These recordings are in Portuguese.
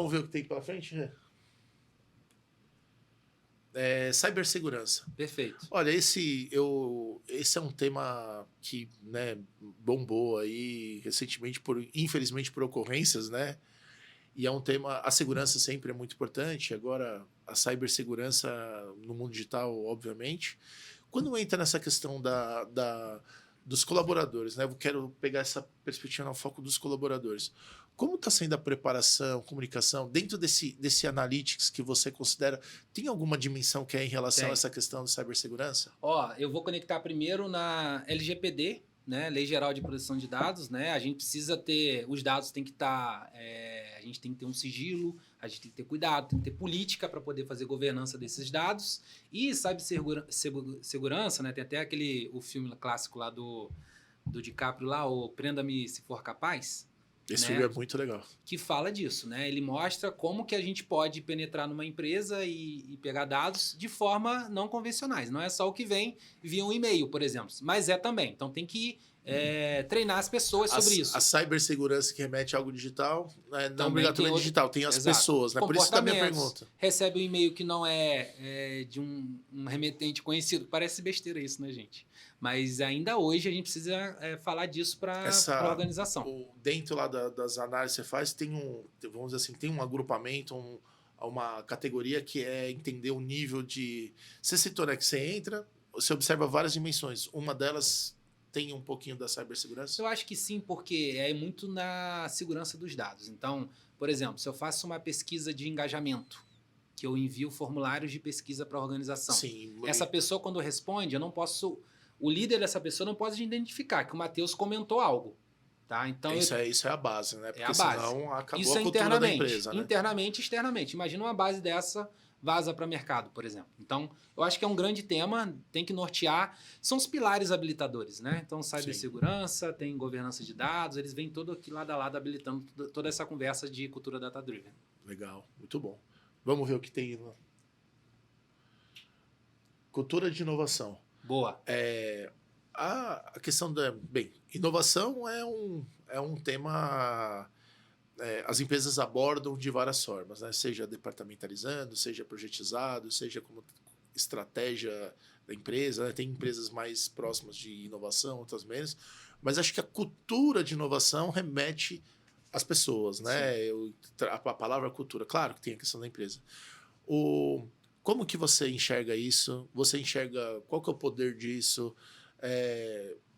Vamos ver o que tem pela frente? Cibersegurança. Perfeito. Olha, esse é um tema que, né, bombou aí recentemente, infelizmente por ocorrências, né? E é um tema, a segurança sempre é muito importante, agora a cibersegurança no mundo digital, obviamente. Quando entra nessa questão dos colaboradores, né? Eu quero pegar essa perspectiva no foco dos colaboradores. Como está sendo a preparação, comunicação, dentro desse analytics que você considera, tem alguma dimensão que é em relação a essa questão de cibersegurança? Ó, eu vou conectar primeiro na LGPD, né? Lei Geral de Proteção de Dados, né? A gente precisa ter, os dados tem que estar, a gente tem que ter um sigilo, a gente tem que ter cuidado, tem que ter política para poder fazer governança desses dados. E cibersegurança, né? Tem até o filme clássico lá do DiCaprio lá, o Prenda-me se for capaz. Esse né? filme é muito legal. Que fala disso, né? Ele mostra como que a gente pode penetrar numa empresa e pegar dados de forma não convencionais. Não é só o que vem via um e-mail, por exemplo, mas é também. Então tem que treinar as pessoas sobre isso. A cibersegurança que remete a algo digital, não Também obrigatoriamente digital, tem as pessoas, né? Por isso da minha pergunta. Recebe um e-mail que não é de um remetente conhecido. Parece besteira isso, né, gente? Mas ainda hoje a gente precisa falar disso para a organização. Dentro lá das análises que você faz, vamos dizer assim, tem um agrupamento, uma categoria que é entender o nível de... Você citou, né, que você entra, você observa várias dimensões. Uma delas tem um pouquinho da cibersegurança? Eu acho que sim, porque é muito na segurança dos dados. Então, por exemplo, se eu faço uma pesquisa de engajamento, que eu envio formulários de pesquisa para a organização. Sim. Essa pessoa, quando responde, eu não posso... O líder dessa pessoa não pode identificar que o Matheus comentou algo. Tá? Então, isso é a base, né? Porque a base. Senão acabou isso a cultura da empresa. Né? Internamente e externamente. Imagina uma base dessa vaza para mercado, por exemplo. Então, eu acho que é um grande tema, tem que nortear. São os pilares habilitadores, né? Então, cibersegurança, tem governança de dados, eles vêm todo aqui lado a lado habilitando toda essa conversa de cultura data-driven. Legal, muito bom. Vamos ver o que tem. Cultura de inovação. Boa. A questão da... Bem, inovação é um tema... as empresas abordam de várias formas, né? Seja departamentalizando, seja projetizado, seja como estratégia da empresa. Né? Tem empresas mais próximas de inovação, outras menos. Mas acho que a cultura de inovação remete às pessoas, né? A palavra cultura, claro que tem a questão da empresa. Como que você enxerga isso? Você enxerga qual que é o poder disso?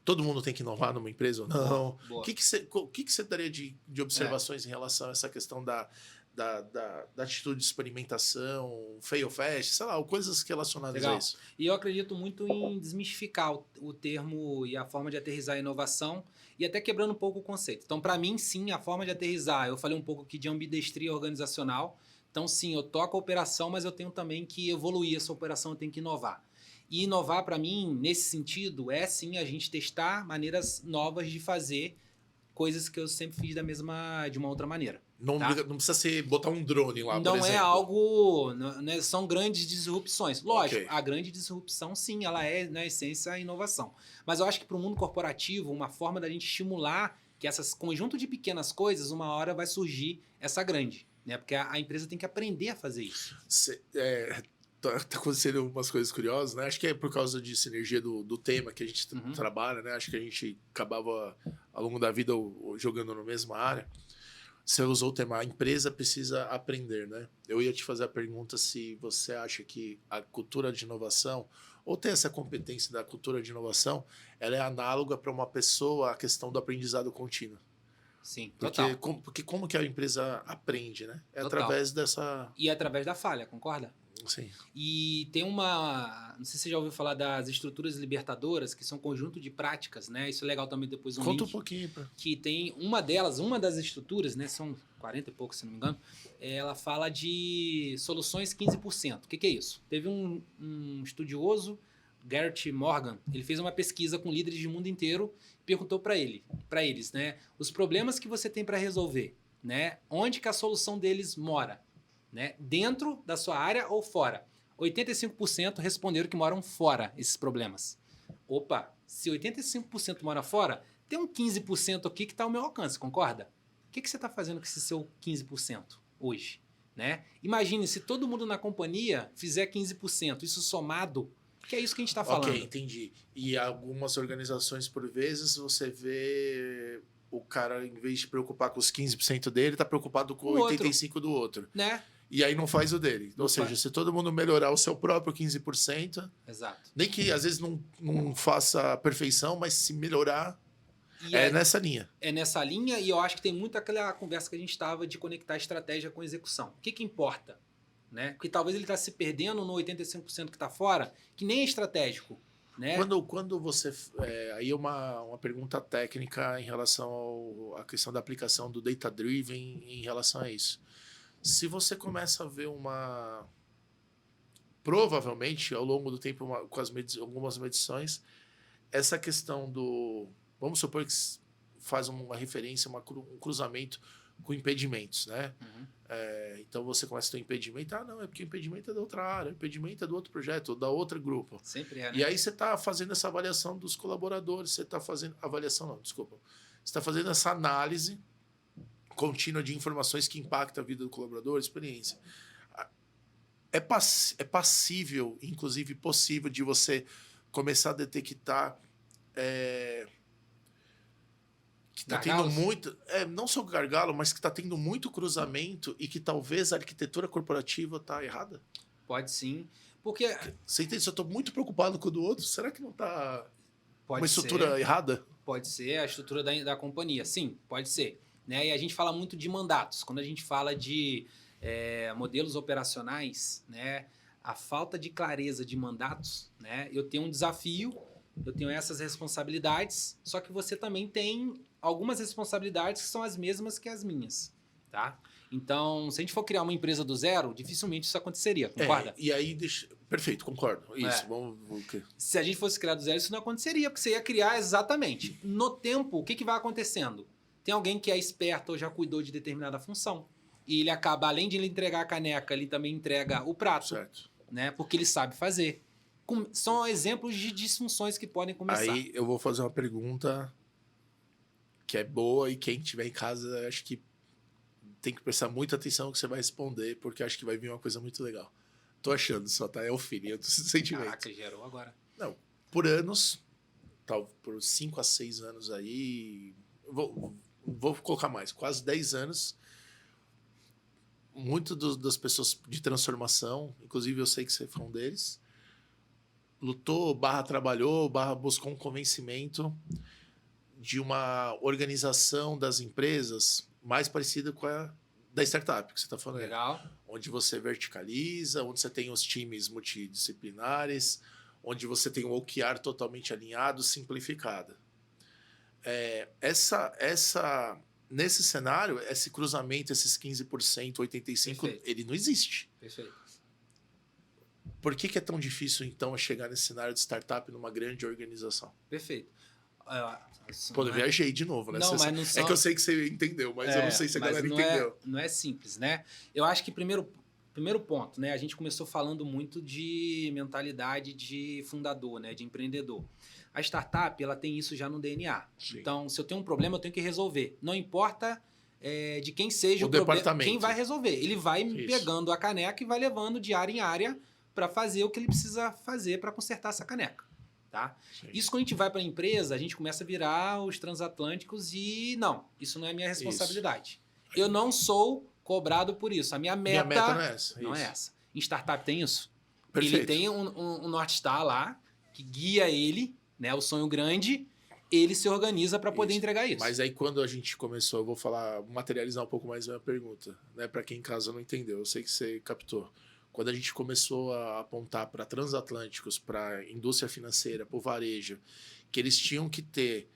Todo mundo tem que inovar numa empresa ou não? O que você daria de observações em relação a essa questão da atitude de experimentação, fail fast, sei lá, coisas relacionadas a isso? E eu acredito muito em desmistificar o termo e a forma de aterrissar a inovação e até quebrando um pouco o conceito. Então, para mim, sim, a forma de aterrissar, eu falei um pouco aqui de ambidestria organizacional. Então, sim, eu toco a operação, mas eu tenho também que evoluir essa operação, eu tenho que inovar. E inovar, para mim, nesse sentido, é sim a gente testar maneiras novas de fazer coisas que eu sempre fiz de uma outra maneira. Não, tá? Não precisa botar um drone lá, não por exemplo. É algo... Não são grandes disrupções. Lógico, Okay. A grande disrupção, sim, ela é, na essência, a inovação. Mas eu acho que para o mundo corporativo, uma forma da gente estimular que essas conjunto de pequenas coisas, uma hora vai surgir essa grande. Né? Porque a empresa tem que aprender a fazer isso. Tá acontecendo umas coisas curiosas, né? Acho que é por causa de sinergia do tema que a gente trabalha, né? Acho que a gente acabava, ao longo da vida, jogando na mesma área. Você usou o tema, a empresa precisa aprender, né? Eu ia te fazer a pergunta se você acha que a cultura de inovação, ou ter essa competência da cultura de inovação, ela é análoga para uma pessoa a questão do aprendizado contínuo. Sim, total. Porque como que a empresa aprende, né? Através dessa... E através da falha, concorda? Sim. E tem não sei se você já ouviu falar das estruturas libertadoras, que são um conjunto de práticas, né? Isso é legal também depois Conta um pouquinho. Que tem uma das estruturas, né? São 40 e poucos, se não me engano. Ela fala de soluções 15%. O que é isso? Teve um estudioso, Garrett Morgan, ele fez uma pesquisa com líderes do mundo inteiro e perguntou para eles, né? Os problemas que você tem para resolver, né? Onde que a solução deles mora? Né? Dentro da sua área ou fora? 85% responderam que moram fora esses problemas. Opa, se 85% mora fora, tem um 15% aqui que está ao meu alcance, concorda? O que você está fazendo com esse seu 15%? hoje, né? Imagine se todo mundo na companhia fizer 15%, isso somado, que é isso que a gente está falando. Ok, entendi. E algumas organizações, por vezes, você vê o cara, em vez de preocupar com os 15% dele, está preocupado com O 85% do outro. Né? E aí não faz o dele. Não Ou seja, faz. se todo mundo melhorar o seu próprio 15%, Exato. nem que às vezes não faça a perfeição, mas se melhorar, é nessa linha. É nessa linha, e eu acho que tem muito aquela conversa que a gente estava de conectar estratégia com execução. O que importa? Né? Porque talvez ele está se perdendo no 85% que está fora, que nem é estratégico. Né? Quando você... aí é uma pergunta técnica em relação à questão da aplicação do data-driven em relação a isso. Se você começa a ver provavelmente, ao longo do tempo, com algumas medições, essa questão do... Vamos supor que faz uma referência, um cruzamento com impedimentos, né? Uhum. Então você começa a ter um impedimento, não, é porque o impedimento é da outra área, o impedimento é do outro projeto, ou da outra grupo. Sempre é, né? E aí você está fazendo essa avaliação dos colaboradores, você está fazendo... Você está fazendo essa análise contínua de informações que impactam a vida do colaborador, experiência. É passível, inclusive possível, de você começar a detectar que está tendo muito... não só gargalo, mas que está tendo muito cruzamento e que talvez a arquitetura corporativa está errada? Pode sim. Porque... Você entende? Se eu estou muito preocupado com o do outro, será que não está uma estrutura ser errada? Pode ser a estrutura da companhia. Sim, pode ser. Né? E a gente fala muito de mandatos. Quando a gente fala de modelos operacionais, né? A falta de clareza de mandatos, né? Eu tenho um desafio, eu tenho essas responsabilidades, só que você também tem algumas responsabilidades que são as mesmas que as minhas, tá? Então, se a gente for criar uma empresa do zero, dificilmente isso aconteceria, concorda? E aí, perfeito, concordo. Isso, Se a gente fosse criar do zero, isso não aconteceria, porque você ia criar exatamente. No tempo, o que vai acontecendo? Tem alguém que é esperto ou já cuidou de determinada função, e ele acaba, além de ele entregar a caneca, ele também entrega o prato, certo, né? Porque ele sabe fazer. São exemplos de disfunções que podem começar. Aí eu vou fazer uma pergunta que é boa e quem estiver em casa, acho que tem que prestar muita atenção no que você vai responder, porque acho que vai vir uma coisa muito legal. Tô achando só, tá? É o feeling, eu tô sentindo. Caraca, gerou agora. Não, por anos, por 5 a 6 anos aí, vou colocar mais, quase 10 anos, muito das pessoas de transformação, inclusive eu sei que você foi um deles, lutou, trabalhou, buscou um convencimento de uma organização das empresas mais parecida com a da startup que você está falando. Legal. Onde você verticaliza, onde você tem os times multidisciplinares, onde você tem um OKR totalmente alinhado, simplificado. Nesse cenário, esse cruzamento, esses 15%, 85%, perfeito, ele não existe. Perfeito. Por que é tão difícil, então, chegar nesse cenário de startup numa grande organização? Perfeito. Eu viajei de novo, né? Não, mas não são... É que eu sei que você entendeu, mas eu não sei se a galera entendeu. Não é simples, né? Eu acho que primeiro ponto, né? A gente começou falando muito de mentalidade de fundador, né? De empreendedor. A startup, ela tem isso já no DNA. Sim. Então, se eu tenho um problema, eu tenho que resolver. Não importa de quem seja o problema, quem vai resolver. Ele vai pegando a caneca e vai levando de área em área para fazer o que ele precisa fazer para consertar essa caneca. Tá? Isso, quando a gente vai para a empresa, a gente começa a virar os transatlânticos e não, isso não é minha responsabilidade. Isso. Eu não sou cobrado por isso. A minha meta não é essa. Não é essa. Em startup tem isso. Perfeito. Ele tem um North Star lá que guia ele, né, o sonho grande, ele se organiza para poder entregar isso. Mas aí quando a gente começou, eu vou materializar um pouco mais a minha pergunta, né, para quem em casa não entendeu, eu sei que você captou. Quando a gente começou a apontar para transatlânticos, para indústria financeira, para o varejo, que eles tinham que ter,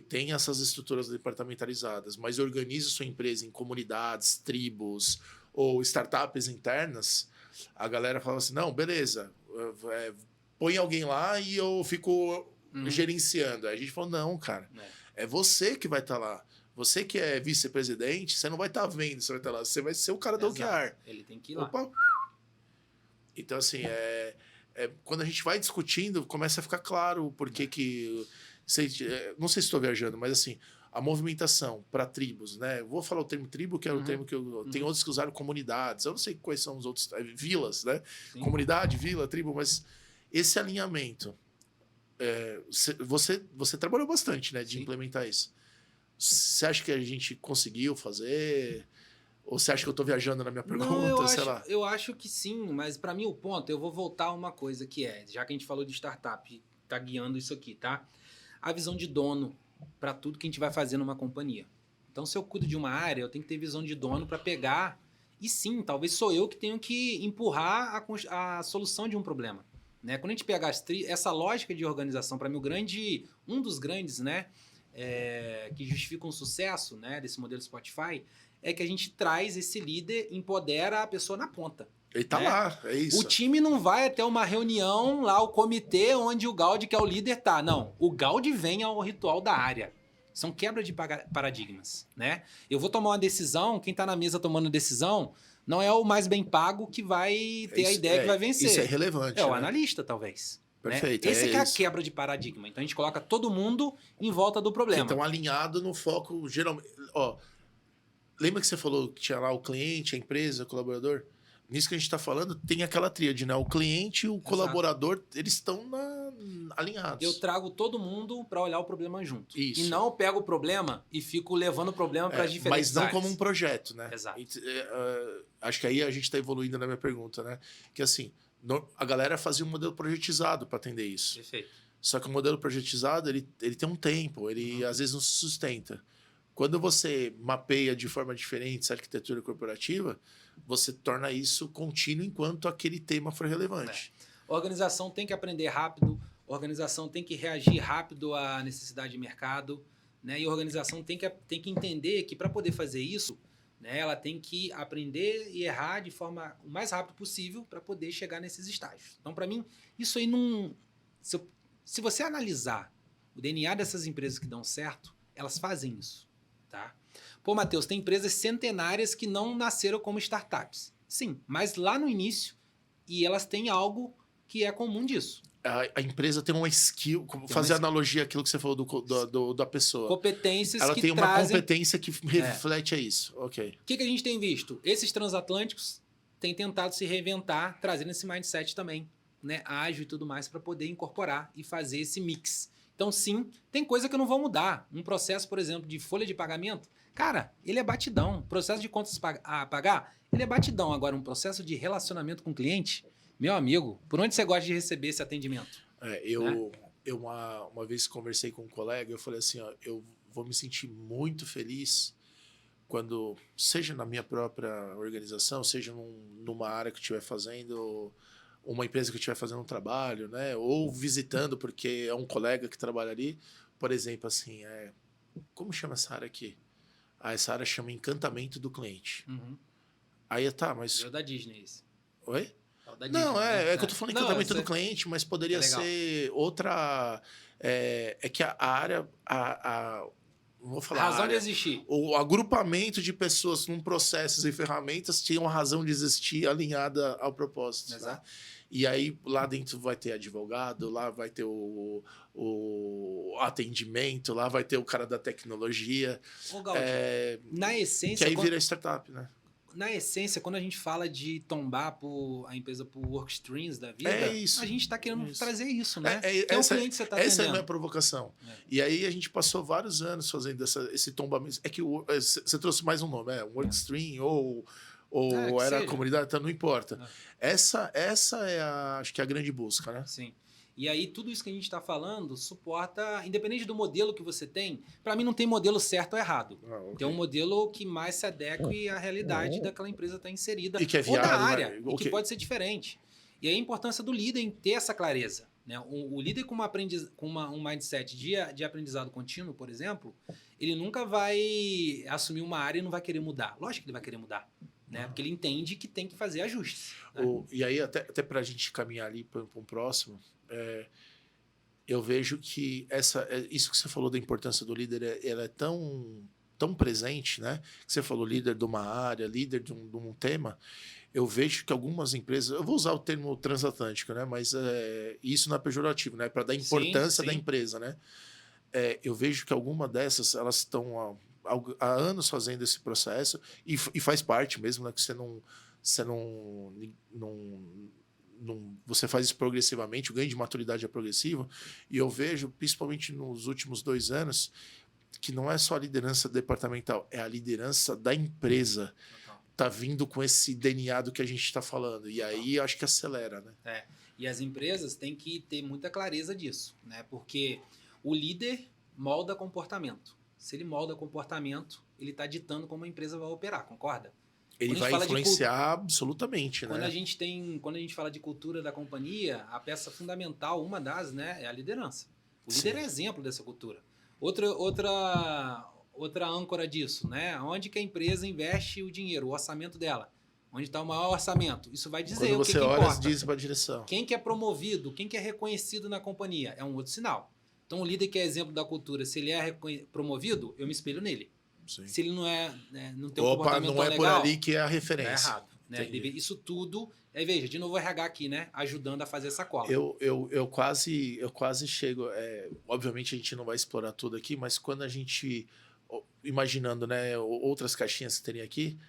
tem essas estruturas departamentalizadas, mas organize sua empresa em comunidades, tribos ou startups internas, a galera falava assim, não, beleza, põe alguém lá e eu fico gerenciando. Aí a gente falou, não, cara, é você que vai estar lá. Você que é vice-presidente, você não vai estar vendo, você vai estar lá, você vai ser o cara do OKR. Ele tem que ir lá. Opa. Então, assim, quando a gente vai discutindo, começa a ficar claro por que não sei se estou viajando, mas assim, a movimentação para tribos, né? Eu vou falar o termo tribo, que é o termo que eu... Tem outros que usaram comunidades. Eu não sei quais são os outros... Vilas, né? Sim. Comunidade, vila, tribo, mas esse alinhamento... Você trabalhou bastante, né? De Sim. implementar isso. Você acha que a gente conseguiu fazer... Ou você acha que eu estou viajando na minha pergunta? Não, sei lá. eu acho que sim, mas para mim o ponto, eu vou voltar a uma coisa que já que a gente falou de startup, tá guiando isso aqui, tá? A visão de dono para tudo que a gente vai fazer numa companhia. Então, se eu cuido de uma área, eu tenho que ter visão de dono para pegar, e sim, talvez sou eu que tenho que empurrar a solução de um problema. Né? Quando a gente pega essa lógica de organização, para mim, um dos grandes, né, que justificam o sucesso, né, desse modelo Spotify, é que a gente traz esse líder, empodera a pessoa na ponta. Ele tá lá, é isso. O time não vai até uma reunião lá, o comitê, onde o Gaudi, que é o líder, tá. Não, o Gaudi vem ao ritual da área. São quebra de paradigmas, né? Eu vou tomar uma decisão, quem tá na mesa tomando decisão não é o mais bem pago que vai ter a ideia que vai vencer. Isso é relevante. É o analista, talvez. Perfeito. Né? Esse que é a quebra de paradigma. Então a gente coloca todo mundo em volta do problema. Então, alinhado no foco, geralmente... Lembra que você falou que tinha lá o cliente, a empresa, o colaborador? Nisso que a gente está falando, tem aquela tríade, né? O cliente e o colaborador, eles estão alinhados. Eu trago todo mundo para olhar o problema junto. Isso. E não eu pego o problema e fico levando o problema para as diferentes Mas não áreas. como um projeto, né? Exato. Acho que aí a gente está evoluindo na minha pergunta, né? Que assim, a galera fazia um modelo projetizado para atender isso. Perfeito. Só que o modelo projetizado, ele tem um tempo, ele às vezes não se sustenta. Quando você mapeia de forma diferente essa arquitetura corporativa, você torna isso contínuo enquanto aquele tema for relevante. A organização tem que aprender rápido, a organização tem que reagir rápido à necessidade de mercado, né? E a organização tem que entender que para poder fazer isso, né, ela tem que aprender e errar de forma o mais rápido possível para poder chegar nesses estágios. Então, para mim, isso aí não... Se você analisar o DNA dessas empresas que dão certo, elas fazem isso. Tá? Pô, Matheus, tem empresas centenárias que não nasceram como startups. Sim, mas lá no início, e elas têm algo que é comum disso. A empresa tem uma skill, fazer analogia àquilo que você falou da pessoa. Competências ela que tem uma trazem... competência que reflete a isso. Ok. O que a gente tem visto? Esses transatlânticos têm tentado se reinventar, trazendo esse mindset também, né, ágil e tudo mais, para poder incorporar e fazer esse mix. Então, sim, tem coisa que eu não vou mudar. Um processo, por exemplo, de folha de pagamento, cara, ele é batidão. Processo de contas a pagar, ele é batidão. Agora, um processo de relacionamento com o cliente, meu amigo, por onde você gosta de receber esse atendimento? Eu uma vez conversei com um colega, eu falei assim, ó, eu vou me sentir muito feliz quando, seja na minha própria organização, seja numa área que eu estiver fazendo... uma empresa que estiver fazendo um trabalho, né? Ou visitando, porque é um colega que trabalha ali. Por exemplo, assim, como chama essa área aqui? Essa área chama encantamento do cliente. Uhum. Aí tá, mas... É o da Disney esse. Oi? É o da Disney, Não, né? que eu tô falando encantamento do cliente, mas poderia ser outra... É que a área... Vou falar. Razão de existir. O agrupamento de pessoas com processos e ferramentas tinha uma razão de existir alinhada ao propósito. Exato. Né? E aí lá dentro vai ter advogado, lá vai ter o atendimento, lá vai ter o cara da tecnologia. Ô, Gaudi, na essência... Que aí vira startup, né? Na essência, quando a gente fala de tombar a empresa por workstreams da vida, a gente está querendo trazer isso, né? É o cliente que você está atendendo. Essa é a minha provocação. E aí a gente passou vários anos fazendo esse tombamento. É que você trouxe mais um nome, workstream ou era a comunidade, então não importa. Essa é acho que a grande busca, né? Sim. E aí, tudo isso que a gente está falando suporta, independente do modelo que você tem, para mim não tem modelo certo ou errado. Okay. Tem um modelo que mais se adeque à realidade daquela empresa estar inserida. E que é viável, ou da área, e que pode ser diferente. E aí a importância do líder em ter essa clareza. Né? O líder com um mindset de aprendizado contínuo, por exemplo, ele nunca vai assumir uma área e não vai querer mudar. Lógico que ele vai querer mudar. Né? Porque ele entende que tem que fazer ajustes. Né? E aí, até para a gente caminhar ali para um próximo... eu vejo que isso que você falou da importância do líder, ela é tão presente, né? Que você falou líder de uma área, líder de um tema. Eu vejo que algumas empresas, eu vou usar o termo transatlântico, né? Mas isso não é pejorativo, né? Para dar importância da empresa, né? eu vejo que alguma dessas, elas estão há anos fazendo esse processo e faz parte mesmo, né? Que você faz isso progressivamente, o ganho de maturidade é progressivo. E eu vejo, principalmente nos últimos 2 anos, que não é só a liderança departamental, é a liderança da empresa. Total. Tá vindo com esse DNA do que a gente está falando. E aí acho que acelera, né? E as empresas têm que ter muita clareza disso, né? Porque o líder molda comportamento. Se ele molda comportamento, ele está ditando como a empresa vai operar, concorda? Ele vai influenciar absolutamente, quando né? Quando a gente fala de cultura da companhia, a peça fundamental, uma das, né, é a liderança. O líder é exemplo dessa cultura. Outra âncora disso, né? Onde que a empresa investe o dinheiro, o orçamento dela? Onde está o maior orçamento? Isso vai dizer quando o que você olha, importa. diz para a direção. Quem que é promovido, quem que é reconhecido na companhia é um outro sinal. Então, o líder que é exemplo da cultura, se ele é promovido, eu me espelho nele. Sim. Se ele não é, né, não tem um comportamento não é legal, por ali que é a referência. É errado. Né? Isso tudo, veja, de novo o RH aqui, né? Ajudando a fazer essa cola. Eu quase chego. Obviamente a gente não vai explorar tudo aqui, mas quando a gente, imaginando, né, outras caixinhas que teria aqui,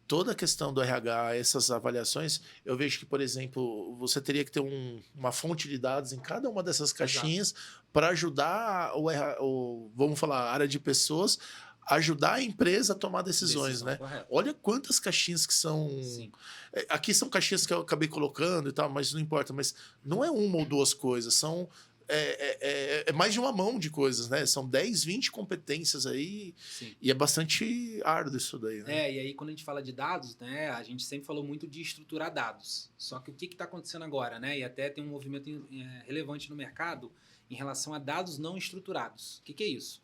toda a questão do RH, essas avaliações, eu vejo que, por exemplo, você teria que ter uma fonte de dados em cada uma dessas caixinhas para ajudar vamos falar, a área de pessoas, ajudar a empresa a tomar decisões, né? Correto. Olha quantas caixinhas que são... Sim. Aqui são caixinhas que eu acabei colocando e tal, mas não importa. Mas não é uma ou duas coisas, são... É mais de uma mão de coisas, né? São 10, 20 competências aí. Sim. E é bastante árduo isso daí, né? E aí quando a gente fala de dados, né? A gente sempre falou muito de estruturar dados. Só que o que está acontecendo agora, né? E até tem um movimento relevante no mercado em relação a dados não estruturados. O que é isso?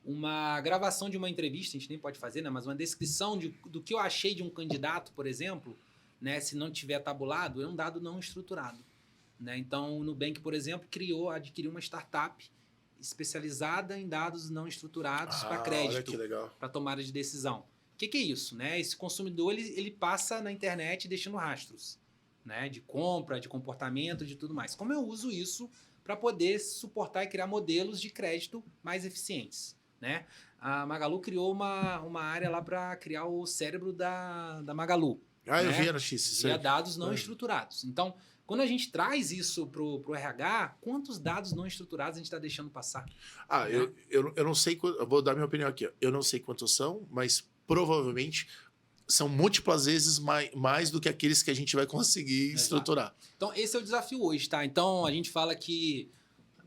Uma gravação de uma entrevista, a gente nem pode fazer, né? Mas uma descrição do que eu achei de um candidato, por exemplo, né? Se não tiver tabulado, é um dado não estruturado. Né? Então, o Nubank, por exemplo, adquiriu uma startup especializada em dados não estruturados para crédito, para tomada de decisão. O que é isso? Né? Esse consumidor ele passa na internet deixando rastros, né? De compra, de comportamento, de tudo mais. Como eu uso isso para poder suportar e criar modelos de crédito mais eficientes? Né? A Magalu criou uma área lá para criar o cérebro da Magalu. Eu vi a notícia. Via dados não estruturados. Então, quando a gente traz isso para o RH, quantos dados não estruturados a gente está deixando passar? Né? Eu não sei, eu vou dar minha opinião aqui. Eu não sei quantos são, mas provavelmente são múltiplas vezes mais do que aqueles que a gente vai conseguir estruturar. Então, esse é o desafio hoje, tá? Então, a gente fala que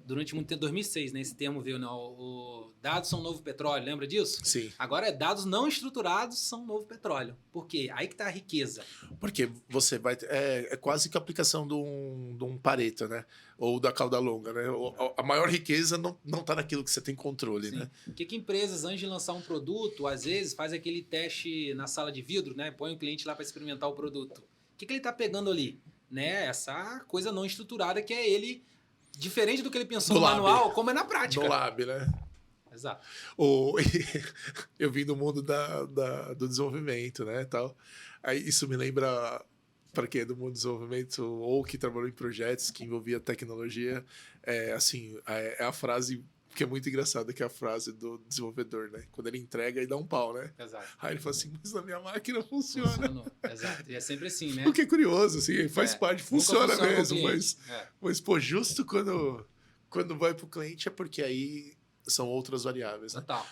durante muito tempo, 2006, né, esse termo veio, né, o dados são novo petróleo, lembra disso? Sim. Agora, dados não estruturados são novo petróleo. Por quê? Aí que está a riqueza. Porque você vai... É quase que a aplicação de um Pareto, né? Ou da cauda longa, né? A maior riqueza não está naquilo que você tem controle, né? O que empresas, antes de lançar um produto, às vezes faz aquele teste na sala de vidro, né? Põe o cliente lá para experimentar o produto. O que ele está pegando ali? Né? Essa coisa não estruturada que é ele... Diferente do que ele pensou no manual, como é na prática. No lab, né? Exato. Eu vim do mundo do desenvolvimento, né? Tal. Aí isso me lembra, para quem é do mundo do desenvolvimento ou que trabalhou em projetos que envolvia tecnologia, é a frase que é muito engraçada, que é a frase do desenvolvedor, né? Quando ele entrega e dá um pau, né? Exato. Aí ele fala assim, mas na minha máquina funciona. Funcionou. Exato. E é sempre assim, né? O que é curioso, assim, faz parte, funciona mesmo, mas pô, justo quando vai pro cliente é porque aí são outras variáveis, né? Total.